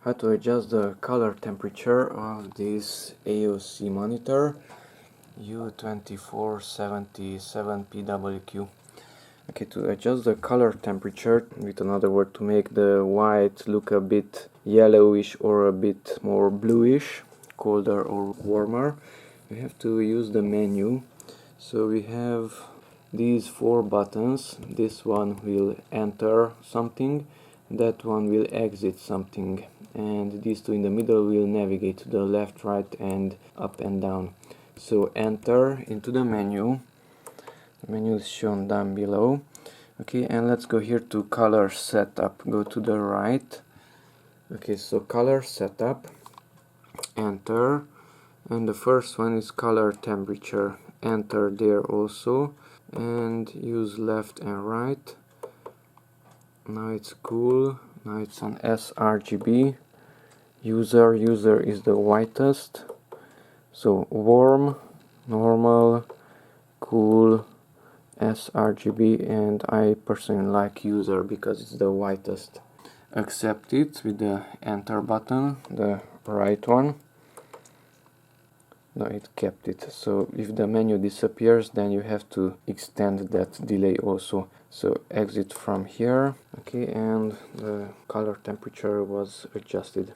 how to adjust the color temperature of this AOC monitor U2477PWQ. Okay, to adjust the color temperature, with another word, to make the white look a bit yellowish or a bit more bluish, colder or warmer, we have to use the menu. So we have these 4 buttons. This one will enter something, that one will exit something, and these 2 in the middle will navigate to the left, right and up and down. So enter into the menu. The menu is shown down below. Okay, and let's go here to color setup. Go to the right. Okay, so color setup, enter, and the first one is color temperature. Enter there also, and use left and right. Now it's cool. Now it's on sRGB. User is the whitest. So warm, normal, cool, sRGB, and I personally like user because it's the whitest. Accept it with the enter button, the right one. No, it kept it. So if the menu disappears, then you have to extend that delay also. So exit from here. Okay, and the color temperature was adjusted.